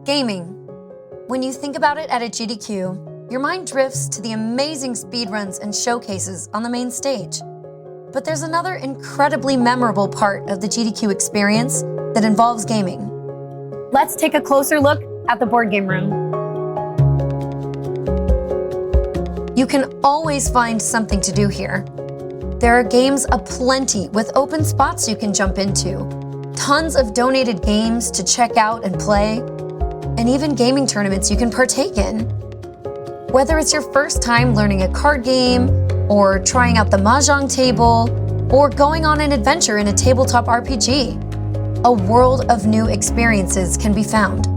Gaming. When you think about it at a GDQ, your mind drifts to the amazing speedruns and showcases on the main stage. But there's another incredibly memorable part of the GDQ experience that involves gaming. Let's take a closer look at the board game room. You can always find something to do here. There are games aplenty with open spots you can jump into, tons of donated games to check out and play, and even gaming tournaments you can partake in. Whether it's your first time learning a card game, or trying out the Mahjong table, or going on an adventure in a tabletop RPG, a world of new experiences can be found.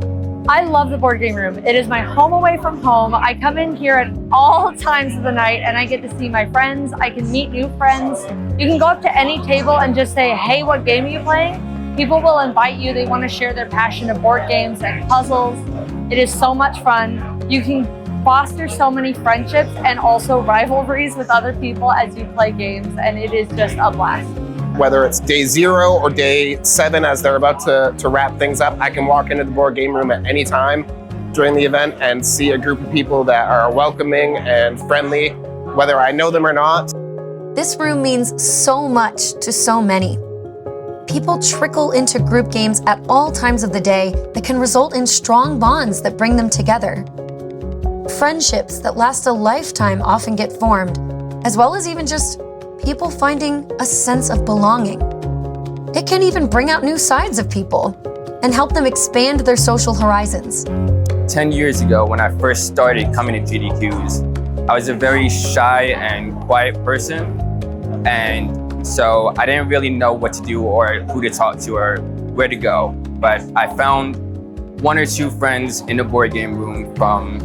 I love the board game room. It is my home away from home. I come in here at all times of the night and I get to see my friends. I can meet new friends. You can go up to any table and just say, hey, what game are you playing? People will invite you. They want to share their passion of board games and puzzles. It is so much fun. You can foster so many friendships and also rivalries with other people as you play games, and it is just a blast. Whether it's day 0 or day 7 as they're about to wrap things up, I can walk into the board game room at any time during the event and see a group of people that are welcoming and friendly, whether I know them or not. This room means so much to so many. People trickle into group games at all times of the day that can result in strong bonds that bring them together. Friendships that last a lifetime often get formed, as well as even just people finding a sense of belonging. It can even bring out new sides of people and help them expand their social horizons. 10 years ago, when I first started coming to GDQs, I was a very shy and quiet person. And so I didn't really know what to do or who to talk to or where to go. But I found 1 or 2 friends in the board game room from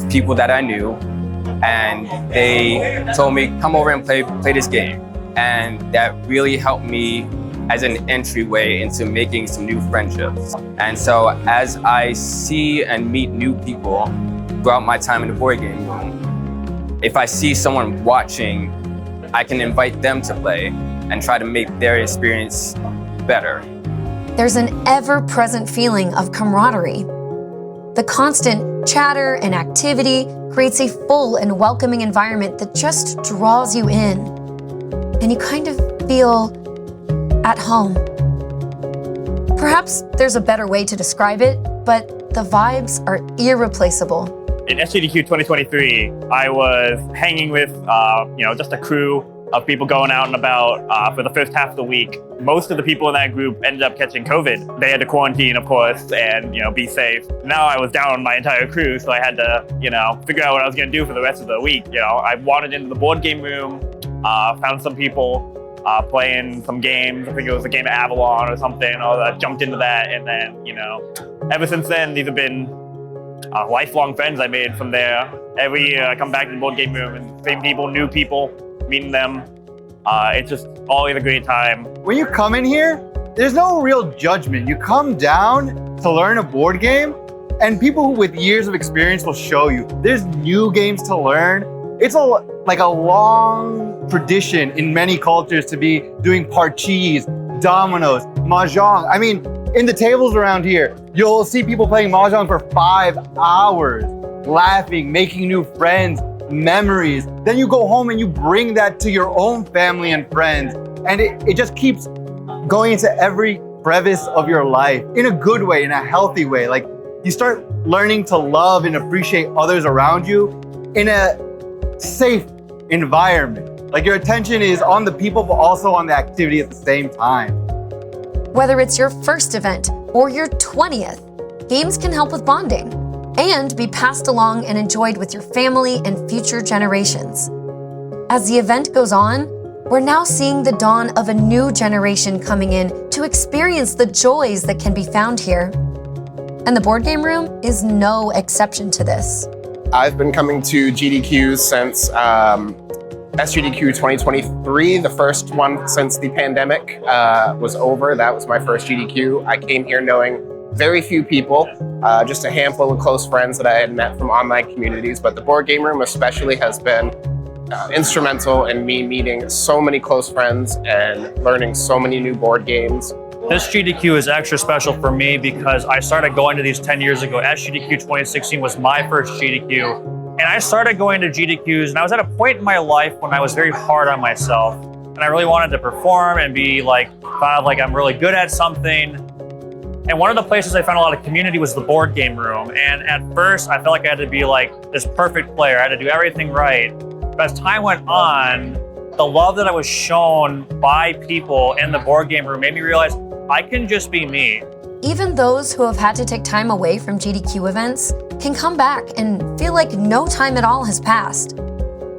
people that I knew, and they told me, come over and play this game. And that really helped me as an entryway into making some new friendships. And so as I see and meet new people throughout my time in the board game room, if I see someone watching, I can invite them to play and try to make their experience better. There's an ever-present feeling of camaraderie. The constant chatter and activity creates a full and welcoming environment that just draws you in. And you kind of feel at home. Perhaps there's a better way to describe it, but the vibes are irreplaceable. In SGDQ 2023, I was hanging with just a crew of people going out and about for the first half of the week. Most of the people in that group ended up catching COVID. They had to quarantine, of course, and be safe. Now I was down my entire crew, so I had to figure out what I was going to do for the rest of the week. I wandered into the board game room, found some people playing some games. I think it was a game of Avalon or something. I jumped into that, and then ever since then, these have been lifelong friends I made from there. Every year I come back to the board game room and same people, new people, meeting them. It's just always a great time. When you come in here, there's no real judgment. You come down to learn a board game, and people with years of experience will show you. There's new games to learn. It's like a long tradition in many cultures to be doing parchees, dominoes, mahjong. I mean, in the tables around here, you'll see people playing mahjong for 5 hours, laughing, making new friends, memories. Then you go home and you bring that to your own family and friends. And it just keeps going into every crevice of your life in a good way, in a healthy way. Like you start learning to love and appreciate others around you in a safe environment. Like your attention is on the people, but also on the activity at the same time. Whether it's your first event or your 20th, games can help with bonding and be passed along and enjoyed with your family and future generations. As the event goes on, we're now seeing the dawn of a new generation coming in to experience the joys that can be found here. And the board game room is no exception to this. I've been coming to GDQs since SGDQ 2023, the first one since the pandemic was over. That was my first GDQ. I came here knowing very few people, just a handful of close friends that I had met from online communities, but the board game room especially has been instrumental in me meeting so many close friends and learning so many new board games. This GDQ is extra special for me because I started going to these 10 years ago. SGDQ 2016 was my first GDQ. And I started going to GDQs, and I was at a point in my life when I was very hard on myself. And I really wanted to perform and be like, found like I'm really good at something. And one of the places I found a lot of community was the board game room. And at first, I felt like I had to be like this perfect player. I had to do everything right. But as time went on, the love that I was shown by people in the board game room made me realize I can just be me. Even those who have had to take time away from GDQ events can come back and feel like no time at all has passed.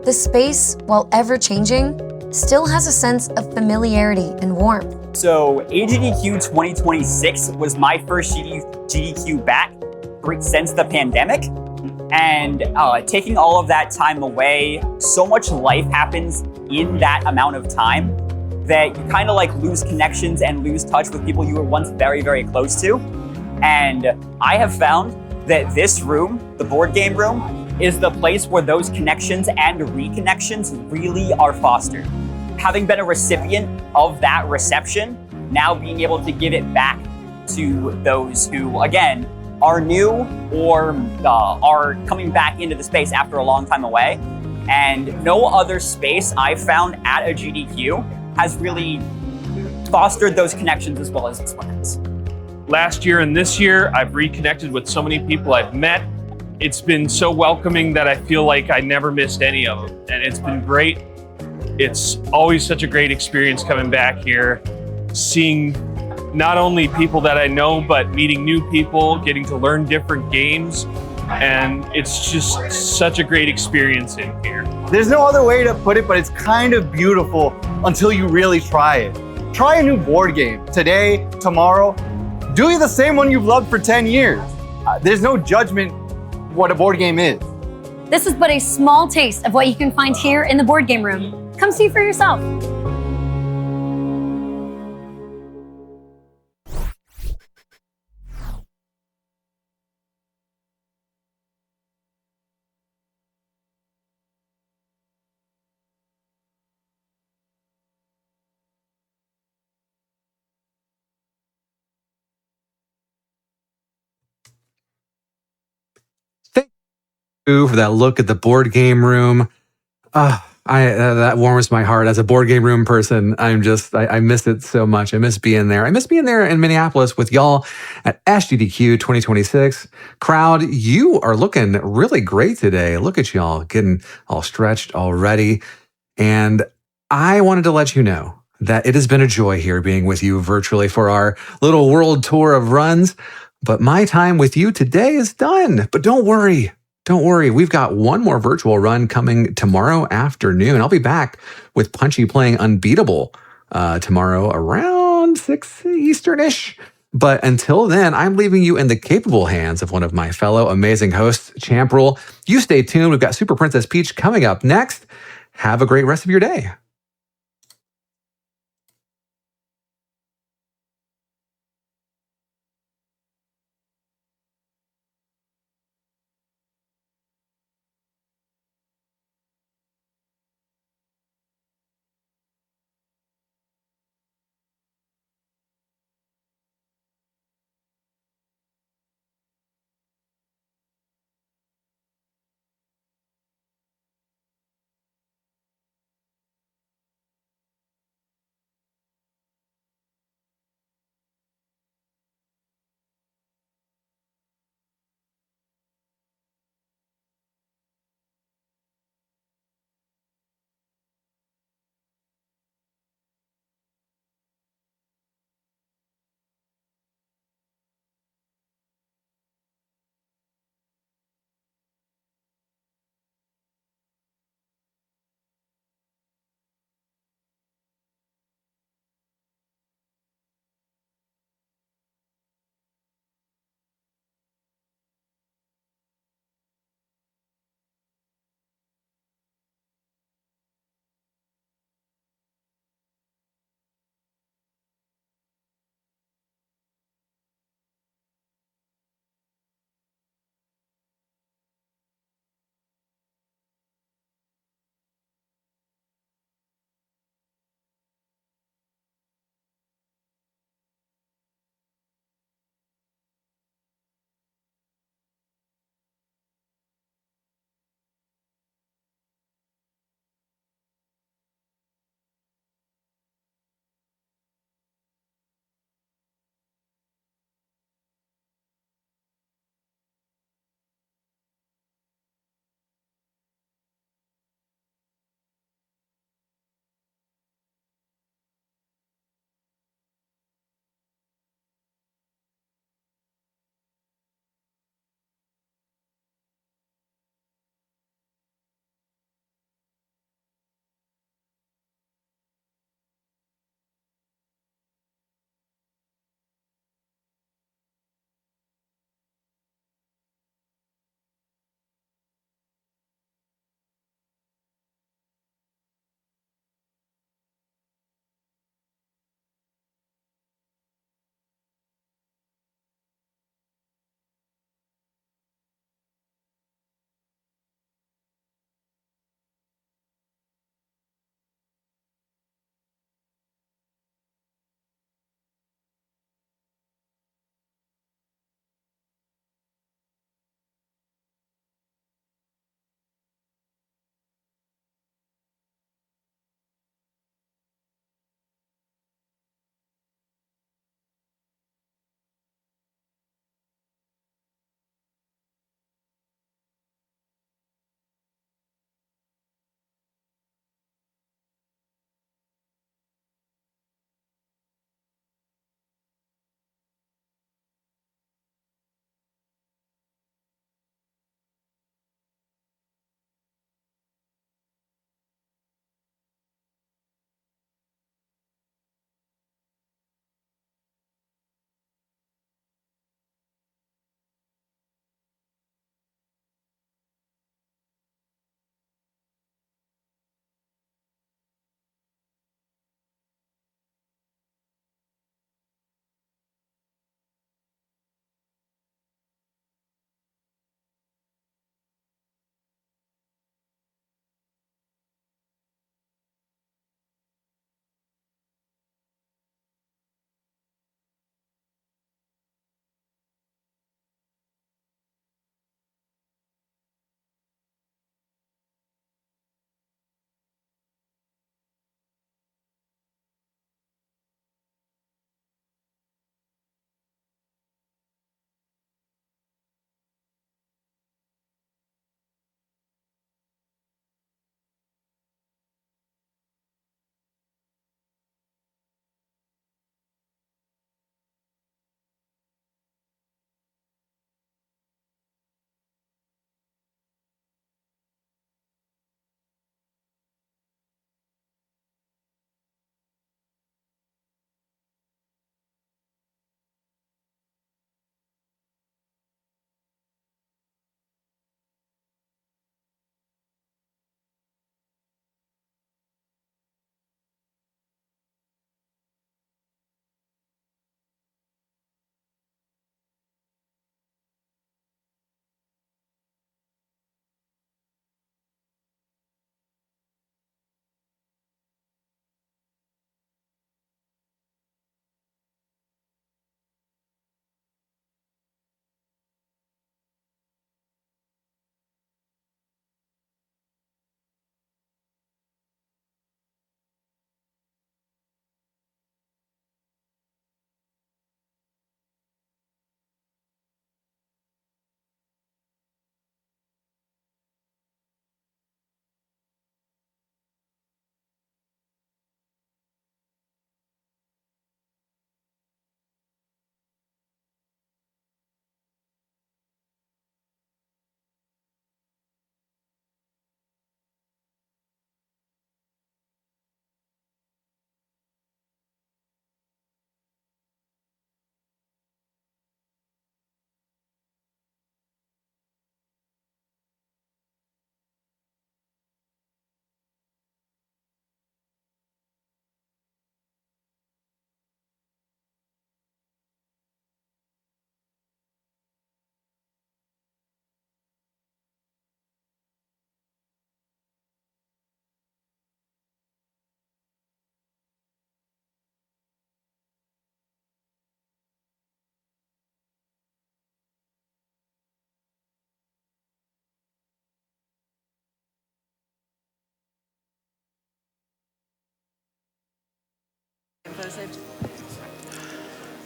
The space, while ever changing, still has a sense of familiarity and warmth. So AGDQ 2026 was my first GDQ back since the pandemic. And taking all of that time away, so much life happens in that amount of time that you kind of like lose connections and lose touch with people you were once very, very close to. And I have found that this room, the board game room, is the place where those connections and reconnections really are fostered. Having been a recipient of that reception, now being able to give it back to those who, again, are new or are coming back into the space after a long time away. And no other space I've found at a GDQ has really fostered those connections as well as this one has. Last year and this year, I've reconnected with so many people I've met. It's been so welcoming that I feel like I never missed any of them. And it's been great. It's always such a great experience coming back here, seeing not only people that I know, but meeting new people, getting to learn different games. And it's just such a great experience in here. There's no other way to put it, but it's kind of beautiful until you really try it. Try a new board game today, tomorrow. Do the same one you've loved for 10 years. There's no judgment what a board game is. This is but a small taste of what you can find here in the board game room. Come see for yourself. For that look at the board game room. That warms my heart. As a board game room person, I miss it so much. I miss being there. I miss being there in Minneapolis with y'all at SGDQ 2026. Crowd, you are looking really great today. Look at y'all getting all stretched already. And I wanted to let you know that it has been a joy here being with you virtually for our little world tour of runs. But my time with you today is done. But don't worry. Don't worry, we've got one more virtual run coming tomorrow afternoon. I'll be back with Punchy playing Unbeatable tomorrow around 6 Eastern-ish. But until then, I'm leaving you in the capable hands of one of my fellow amazing hosts, Champrel. You stay tuned. We've got Super Princess Peach coming up next. Have a great rest of your day.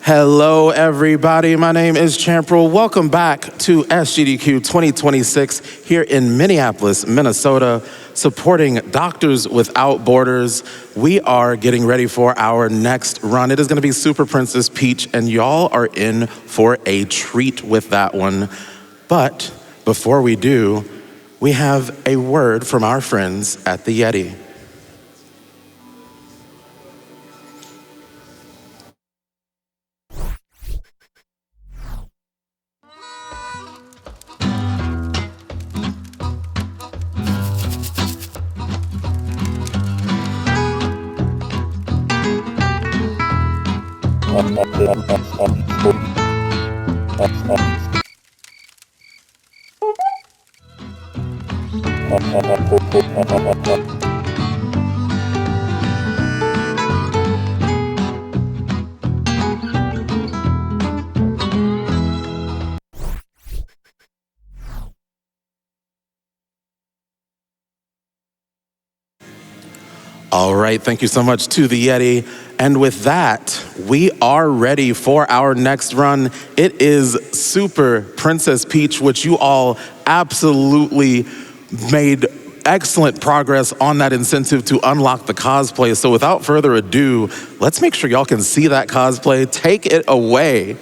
Hello, everybody. My name is Champrel. Welcome back to SGDQ 2026 here in Minneapolis, Minnesota, supporting Doctors Without Borders. We are getting ready for our next run. It is going to be Super Princess Peach, and y'all are in for a treat with that one. But before we do, we have a word from our friends at the Yeti. All right, thank you so much to the Yeti. And with that, we are ready for our next run. It is Super Princess Peach, which you all absolutely made excellent progress on that incentive to unlock the cosplay. So without further ado, let's make sure y'all can see that cosplay. Take it away.